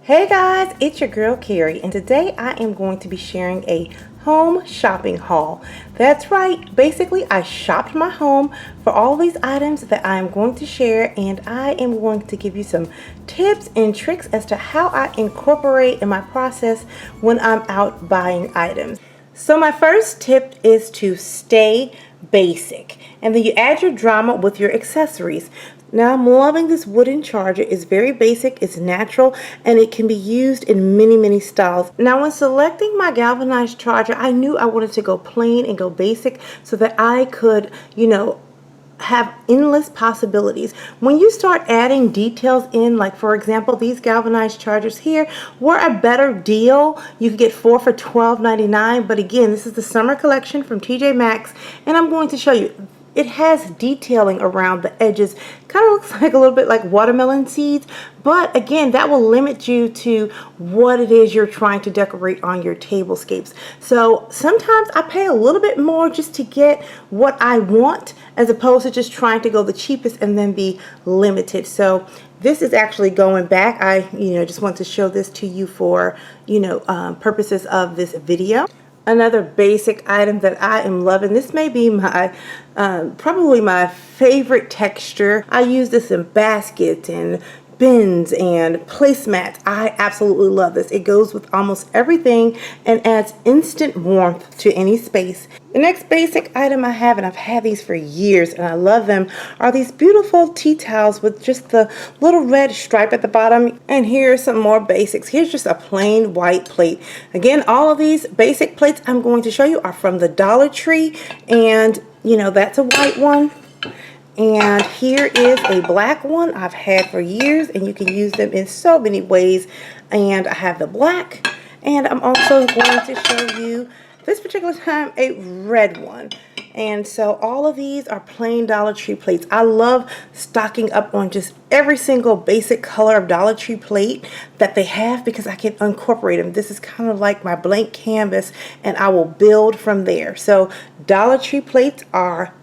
Hey guys, it's your girl Carrie, and today I am going to be sharing a home shopping haul. That's right, basically I shopped my home for all these items that I am going to share, and I am going to give you some tips and tricks as to how I incorporate in my process when I'm out buying items. So my first tip is to stay basic, and then you add your drama with your accessories. Now I'm loving this wooden charger. It's very basic, it's natural, and it can be used in many styles. Now when selecting my galvanized charger, I knew I wanted to go plain and go basic so that I could, have endless possibilities. When you start adding details in, like for example, these galvanized chargers here were a better deal. You could get 4 for $12.99, but again, this is the summer collection from TJ Maxx, and I'm going to show you. It has detailing around the edges. Kind of looks like a little bit like watermelon seeds, but again, that will limit you to what it is you're trying to decorate on your tablescapes. So sometimes I pay a little bit more just to get what I want, as opposed to just trying to go the cheapest and then be limited. So this is actually going back. I just want to show this to you for purposes of this video. Another basic item that I am loving. This may be my probably my favorite texture. I use this in baskets and bins and placemats. I absolutely love this. It goes with almost everything and adds instant warmth to any space. The next basic item I have, and I've had these for years and I love them, are these beautiful tea towels with just the little red stripe at the bottom. And here's some more basics. Here's just a plain white plate. Again, all of these basic plates I'm going to show you are from the Dollar Tree, and that's a white one. And here is a black one I've had for years, and you can use them in so many ways. And I have the black, and I'm also going to show you this particular time a red one. And so all of these are plain Dollar Tree plates. I love stocking up on just every single basic color of Dollar Tree plate that they have, because I can incorporate them. This is kind of like my blank canvas, and I will build from there. So Dollar Tree plates are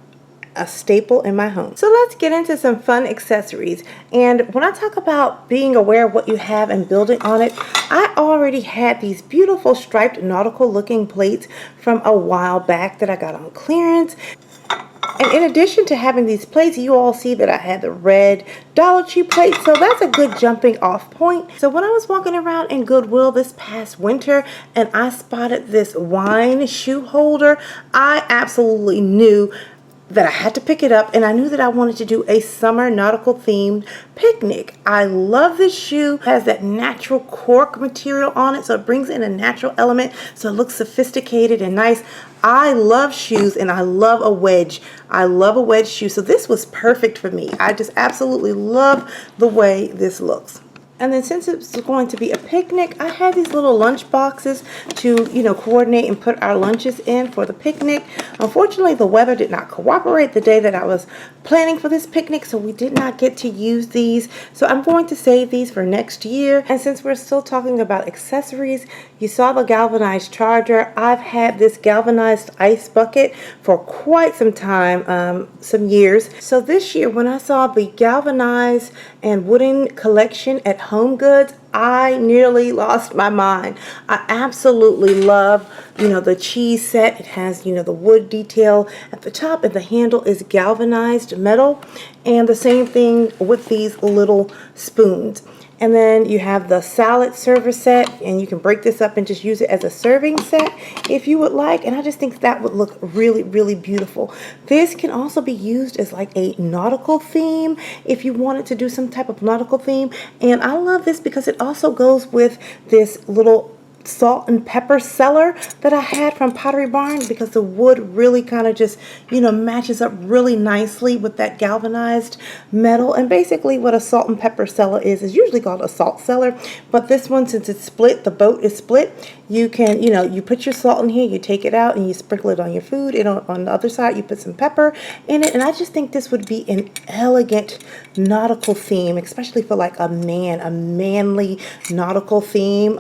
a staple in my home. So let's get into some fun accessories. And when I talk about being aware of what you have and building on it, I already had these beautiful striped nautical looking plates from a while back that I got on clearance. And in addition to having these plates, you all see that I had the red Dollar Tree plate, so that's a good jumping off point. So when I was walking around in Goodwill this past winter and I spotted this wine shoe holder, I absolutely knew that I had to pick it up, and I knew that I wanted to do a summer nautical themed picnic. I love this shoe. It has that natural cork material on it, so it brings in a natural element, so it looks sophisticated and nice. I love shoes, and I love a wedge. I love a wedge shoe, so this was perfect for me. I just absolutely love the way this looks. And then since it's going to be a picnic, I had these little lunch boxes to, coordinate and put our lunches in for the picnic. Unfortunately, the weather did not cooperate the day that I was planning for this picnic, so we did not get to use these. So I'm going to save these for next year. And since we're still talking about accessories, you saw the galvanized charger. I've had this galvanized ice bucket for quite some time, some years. So this year, when I saw the galvanized and wooden collection at Home Goods, I nearly lost my mind. I absolutely love, the cheese set. It has, the wood detail at the top, and the handle is galvanized metal. And the same thing with these little spoons. And then you have the salad server set, and you can break this up and just use it as a serving set if you would like. And I just think that would look really beautiful. This can also be used as like a nautical theme if you wanted to do some type of nautical theme. And I love this because it also goes with this little salt and pepper cellar that I had from Pottery Barn, because the wood really kind of just matches up really nicely with that galvanized metal. And basically what a salt and pepper cellar is usually called a salt cellar, but this one, since it's split, the boat is split, you can you put your salt in here, you take it out and you sprinkle it on your food, and on the other side you put some pepper in it. And I just think this would be an elegant nautical theme, especially for like a manly nautical theme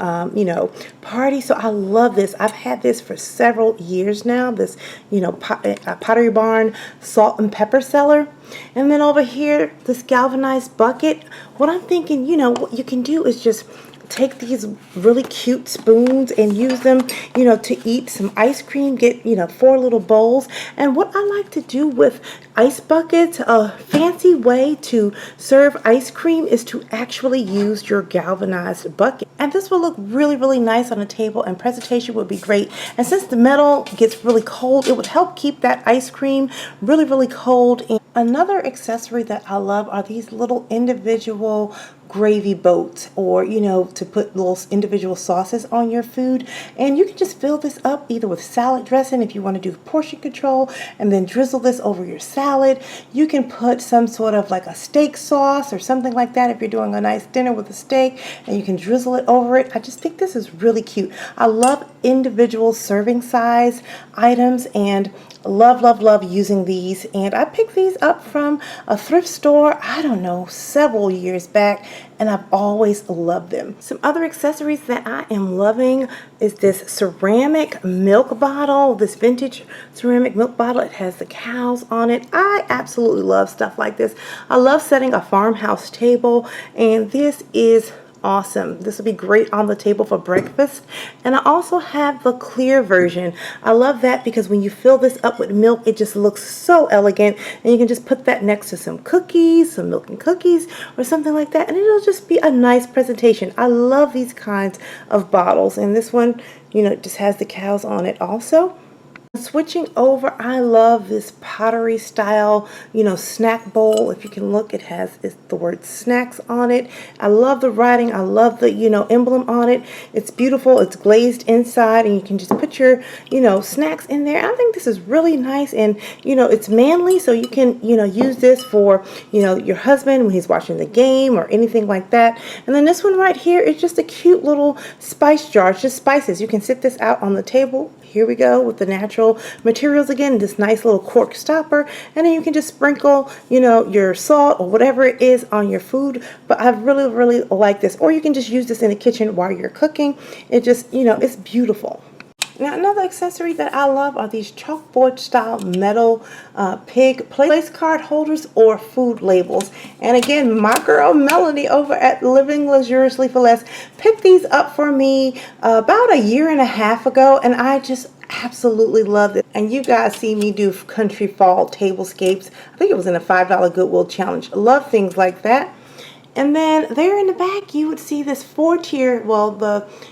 party. So I love this. I've had this for several years now, this Pottery Barn salt and pepper cellar. And then over here, this galvanized bucket. What I'm thinking, what you can do is just take these really cute spoons and use them, to eat some ice cream. Get, 4 little bowls. And what I like to do with ice buckets, a fancy way to serve ice cream is to actually use your galvanized bucket. And this will look really, really nice on a table, and presentation would be great. And since the metal gets really cold, it would help keep that ice cream really, really cold. And another accessory that I love are these little individual gravy boats, or to put little individual sauces on your food. And you can just fill this up either with salad dressing if you want to do portion control, and then drizzle this over your salad. You can put some sort of like a steak sauce or something like that if you're doing a nice dinner with a steak, and you can drizzle it over it. I just think this is really cute. I love individual serving size items, and love, love, love using these. And I picked these up from a thrift store, I don't know, several years back, and I've always loved them. Some other accessories that I am loving is this ceramic milk bottle, this vintage ceramic milk bottle. It has the cows on it. I absolutely love stuff like this. I love setting a farmhouse table, and this is awesome. This will be great on the table for breakfast. And I also have the clear version. I love that because when you fill this up with milk, it just looks so elegant, and you can just put that next to some cookies, some milk and cookies or something like that, and it'll just be a nice presentation. I love these kinds of bottles, and this one, just has the cows on it also. Switching over, I love this pottery style, snack bowl. If you can look, it has the word snacks on it. I love the writing. I love the, emblem on it. It's beautiful. It's glazed inside, and you can just put your, snacks in there. I think this is really nice, and, it's manly, so you can, use this for, your husband when he's watching the game or anything like that. And then this one right here is just a cute little spice jar. It's just spices. You can sit this out on the table. Here we go with the natural materials again, this nice little cork stopper, and then you can just sprinkle, your salt or whatever it is on your food. But I really, really like this. Or you can just use this in the kitchen while you're cooking. It just, it's beautiful. Now, another accessory that I love are these chalkboard style metal pig place card holders or food labels. And again, my girl Melanie over at Living Luxuriously for Less picked these up for me about a year and a half ago, and I just absolutely love it. And you guys see me do country fall tablescapes. I think it was in a $5 Goodwill challenge. I love things like that. And then there in the back, you would see this 4-tier, well,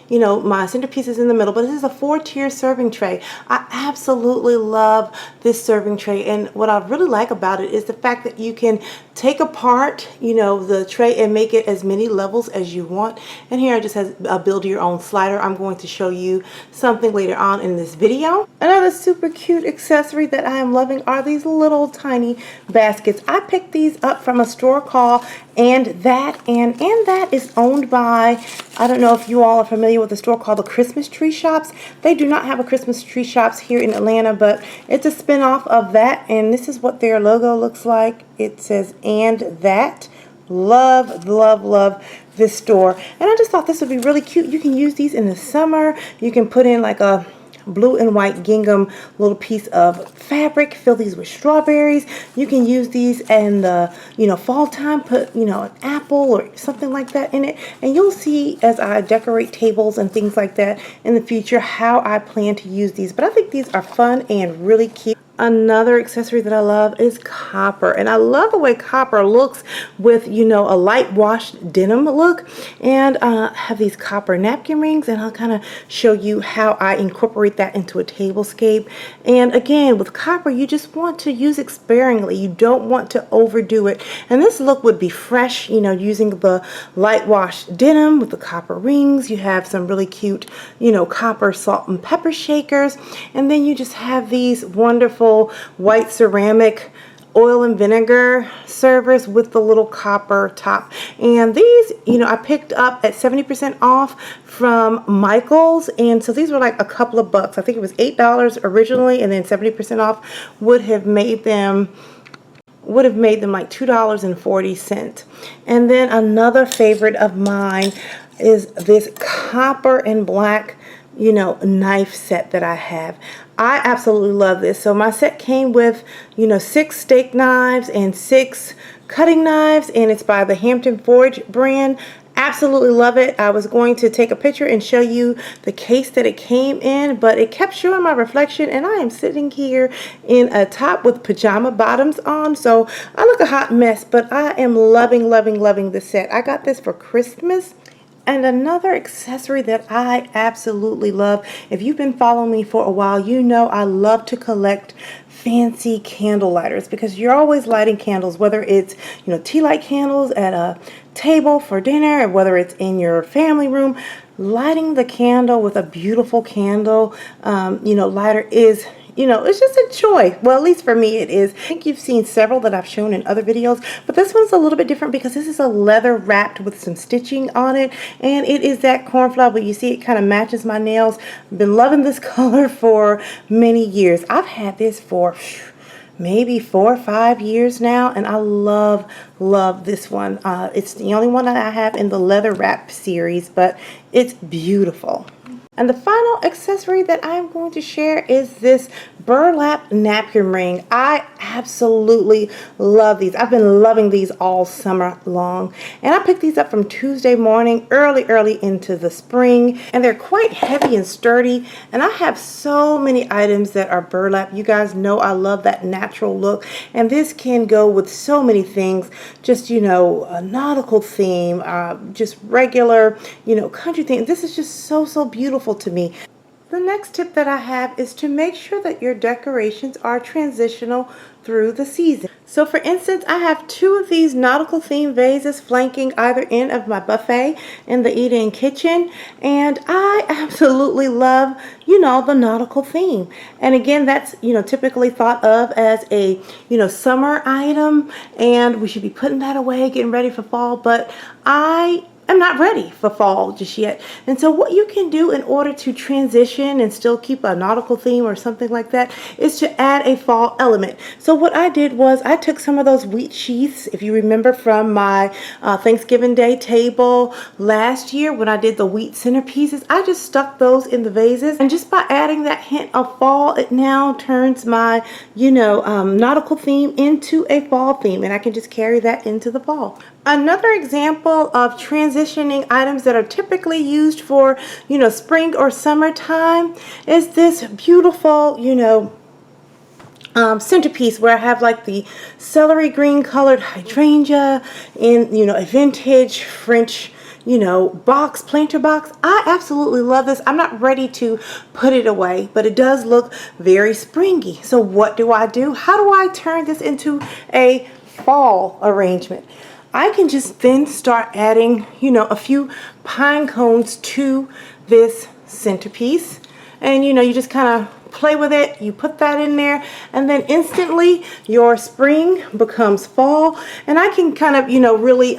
my centerpiece is in the middle, but this is a 4-tier serving tray. I absolutely love this serving tray. And what I really like about it is the fact that you can take apart, the tray and make it as many levels as you want. And here it just has a build your own slider. I'm going to show you something later on in this video. Another super cute accessory that I am loving are these little tiny baskets. I picked these up from a store called And That is owned by, I don't know if you all are familiar with a store called the Christmas Tree Shops. They do not have a Christmas Tree Shops here in Atlanta, but it's a spin-off of that, and this is what their logo looks like. It says And That. Love, love, love this store. And I just thought this would be really cute. You can use these in the summer. You can put in like a blue and white gingham little piece of fabric, fill these with strawberries. You can use these in the fall time, put an apple or something like that in it, and you'll see as I decorate tables and things like that in the future how I plan to use these. But I think these are fun and really cute. Another accessory that I love is copper, and I love the way copper looks with a light washed denim look. And have these copper napkin rings, and I'll kind of show you how I incorporate that into a tablescape. And again, with copper, you just want to use it sparingly. You don't want to overdo it. And this look would be fresh, using the light washed denim with the copper rings. You have some really cute, copper salt and pepper shakers, and then you just have these wonderful white ceramic oil and vinegar servers with the little copper top. And these, I picked up at 70% off from Michael's, and so these were like a couple of bucks. I think it was $8 originally, and then 70% off would have made them like $2.40. And then another favorite of mine is this copper and black knife set that I have. I absolutely love this. So my set came with 6 steak knives and 6 cutting knives, and it's by the Hampton Forge brand. absolutely love it. I was going to take a picture and show you the case that it came in, but it kept showing my reflection, and I am sitting here in a top with pajama bottoms on, so I look a hot mess, but I am loving, loving, loving this set. I got this for Christmas. And another accessory that I absolutely love, if you've been following me for a while, you know I love to collect fancy candle lighters, because you're always lighting candles, whether it's, tea light candles at a table for dinner, or whether it's in your family room. Lighting the candle with a beautiful candle, lighter is, it's just a joy. Well, at least for me it is. I think you've seen several that I've shown in other videos, but this one's a little bit different because this is a leather wrapped with some stitching on it, and it is that cornflower, but you see it kind of matches my nails. I've been loving this color for many years. I've had this for maybe 4 or 5 years now, and I love this one. It's the only one that I have in the leather wrap series, but it's beautiful. And the final accessory that I'm going to share is this burlap napkin ring. I absolutely love these. I've been loving these all summer long. And I picked these up from Tuesday morning, early into the spring. And they're quite heavy and sturdy. And I have so many items that are burlap. You guys know I love that natural look. And this can go with so many things. Just, a nautical theme, just regular, country theme. This is just so beautiful to me. The next tip that I have is to make sure that your decorations are transitional through the season. So for instance, I have 2 of these nautical themed vases flanking either end of my buffet in the eat-in kitchen, and I absolutely love, the nautical theme. And again, that's, typically thought of as a, summer item, and we should be putting that away, getting ready for fall, but I'm not ready for fall just yet. And so what you can do in order to transition and still keep a nautical theme or something like that is to add a fall element. So what I did was I took some of those wheat sheaths, if you remember from my Thanksgiving Day table last year when I did the wheat centerpieces, I just stuck those in the vases. And just by adding that hint of fall, it now turns my, nautical theme into a fall theme, and I can just carry that into the fall. Another example of transitioning items that are typically used for, spring or summertime is this beautiful, centerpiece where I have like the celery green colored hydrangea in, a vintage French, planter box. I absolutely love this. I'm not ready to put it away, but it does look very springy. So what do? How do I turn this into a fall arrangement? I can just then start adding, a few pine cones to this centerpiece. And, you just kind of play with it. You put that in there, and then instantly your spring becomes fall. And I can kind of, really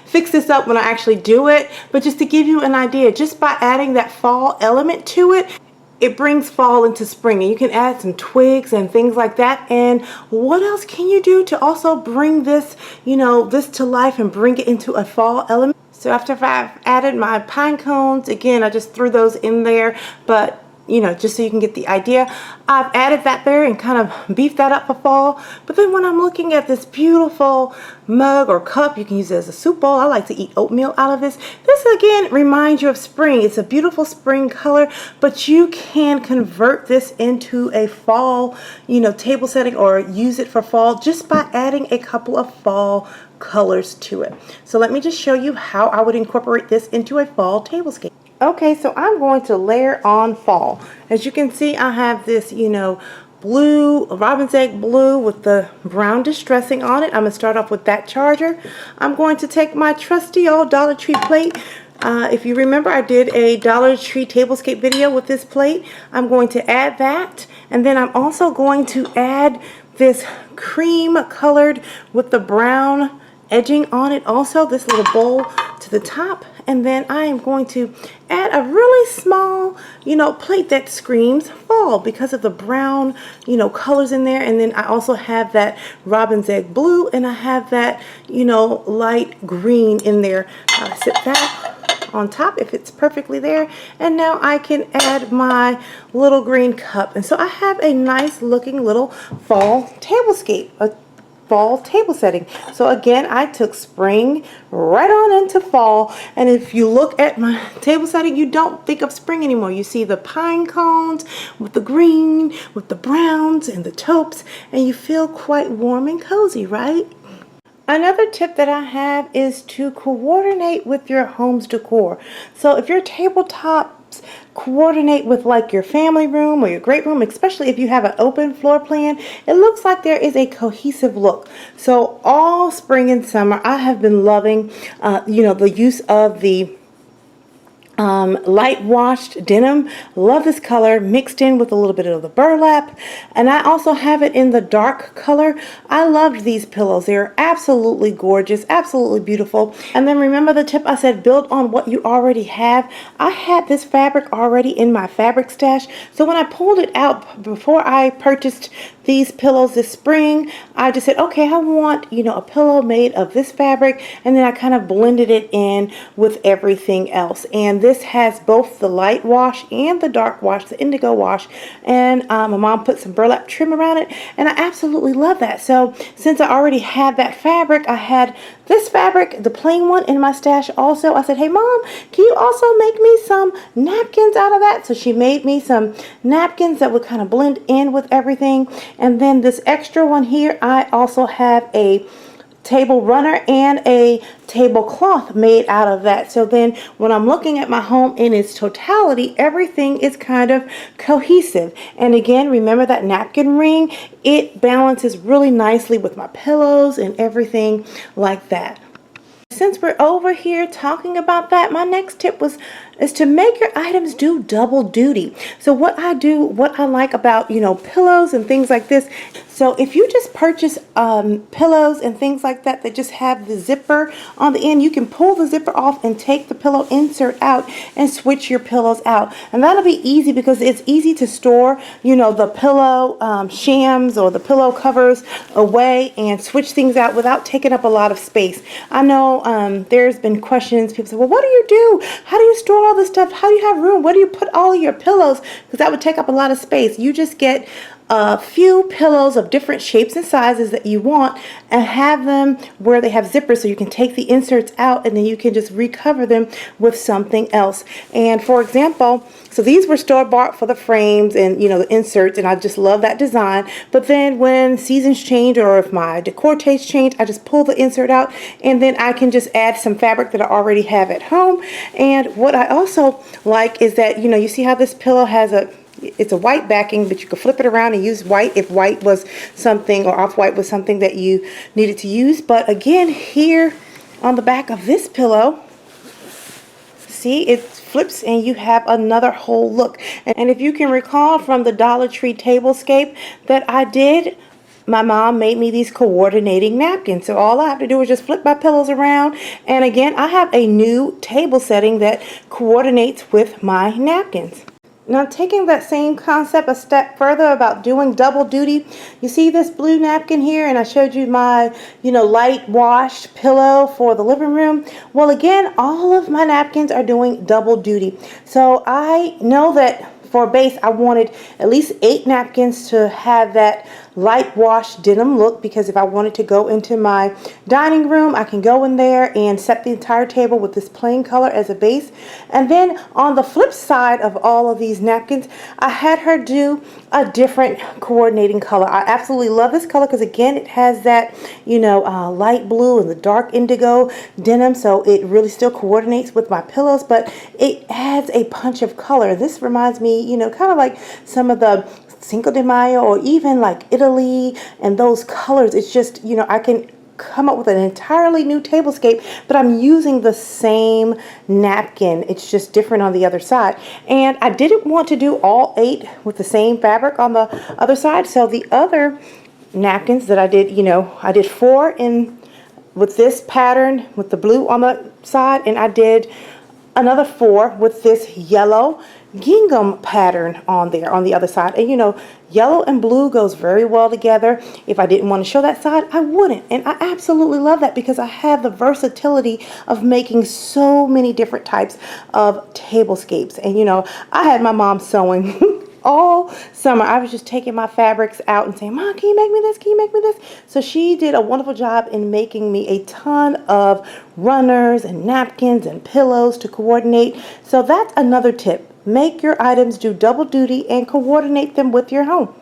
fix this up when I actually do it. But just to give you an idea, just by adding that fall element to it, it brings fall into spring, and you can add some twigs and things like that. And what else can you do to also bring this, this to life and bring it into a fall element? So after I've added my pine cones, again, I just threw those in there, but just so you can get the idea, I've added that there and kind of beefed that up for fall. But then when I'm looking at this beautiful mug or cup, you can use it as a soup bowl. I like to eat oatmeal out of this. This again reminds you of spring. It's a beautiful spring color, but you can convert this into a fall, table setting, or use it for fall just by adding a couple of fall colors to it. So let me just show you how I would incorporate this into a fall tablescape. Okay, so I'm going to layer on fall. As you can see, I have this, blue, robin's egg blue with the brown distressing on it. I'm going to start off with that charger. I'm going to take my trusty old Dollar Tree plate. If you remember, I did a Dollar Tree tablescape video with this plate. I'm going to add that, and then I'm also going to add this cream colored with the brown edging on it, also this little bowl to the top. And then I am going to add a really small, plate that screams fall because of the brown, colors in there. And then I also have that robin's egg blue, and I have that, light green in there. Sit that on top if it's perfectly there. And now I can add my little green cup. And so I have a nice looking little fall tablescape, fall table setting. So again, I took spring right on into fall, and if you look at my table setting, you don't think of spring anymore. You see the pine cones with the green, with the browns and the taupes, and you feel quite warm and cozy, right? Another tip that I have is to coordinate with your home's decor. So if your tabletops coordinate with like your family room or your great room, especially if you have an open floor plan, it looks like there is a cohesive look. So all spring and summer, I have been loving, the use of the light washed denim. Love this color mixed in with a little bit of the burlap, and I also have it in the dark color. I loved these pillows. They're absolutely gorgeous, absolutely beautiful. And then remember the tip I said, build on what you already have. I had this fabric already in my fabric stash, so when I pulled it out before I purchased these pillows this spring, I just said, okay, I want, a pillow made of this fabric, and then I kind of blended it in with everything else. And this has both the light wash and the dark wash, the indigo wash, and my mom put some burlap trim around it, and I absolutely love that. So since I already had that fabric, I had this fabric, the plain one, in my stash also. I said, hey Mom, can you also make me some napkins out of that? So she made me some napkins that would kind of blend in with everything. And then this extra one here, I also have a table runner and a tablecloth made out of that. So then when I'm looking at my home in its totality, everything is kind of cohesive. And again, remember that napkin ring, it balances really nicely with my pillows and everything like that. Since we're over here talking about that, my next tip is to make your items do double duty. So what I like about, pillows and things like this. So if you just purchase pillows and things like that that just have the zipper on the end, you can pull the zipper off and take the pillow insert out and switch your pillows out. And that'll be easy because it's easy to store, the pillow shams or the pillow covers away and switch things out without taking up a lot of space. I know there's been questions. People say, well, what do you do? How do you store all this stuff? How do you have room? Where do you put all of your pillows? Because that would take up a lot of space. You just get a few pillows of different shapes and sizes that you want and have them where they have zippers, so you can take the inserts out and then you can just recover them with something else. And for example, so these were store-bought for the frames and the inserts, and I just love that design. But then when seasons change or if my decor taste change, I just pull the insert out and then I can just add some fabric that I already have at home. And what I also like is that you see how this pillow has it's a white backing, but you can flip it around and use white if white was something, or off-white was something that you needed to use. But again, here on the back of this pillow, see, it flips and you have another whole look. And if you can recall from the Dollar Tree tablescape that I did, my mom made me these coordinating napkins. So all I have to do is just flip my pillows around. And again, I have a new table setting that coordinates with my napkins. Now, taking that same concept a step further about doing double duty, you see this blue napkin here, and I showed you my, light washed pillow for the living room. Well, again, all of my napkins are doing double duty. So I know that for a base, I wanted at least 8 napkins to have that light wash denim look, because if I wanted to go into my dining room, I can go in there and set the entire table with this plain color as a base. And then on the flip side of all of these napkins, I had her do a different coordinating color. I absolutely love this color because again, it has that light blue and the dark indigo denim, so it really still coordinates with my pillows, but it adds a punch of color. This reminds me kind of like some of the Cinco de Mayo or even like Italy and those colors. It's just, I can come up with an entirely new tablescape, but I'm using the same napkin. It's just different on the other side. And I didn't want to do all 8 with the same fabric on the other side. So the other napkins that I did, I did 4 in with this pattern with the blue on the side, and I did another 4 with this yellow gingham pattern on there on the other side. And yellow and blue goes very well together. If I didn't want to show that side, I wouldn't. And I absolutely love that because I have the versatility of making so many different types of tablescapes. And I had my mom sewing all summer I was just taking my fabrics out and saying, Mom, can you make me this? Can you make me this? So she did a wonderful job in making me a ton of runners and napkins and pillows to coordinate. So that's another tip. Make your items do double duty and coordinate them with your home.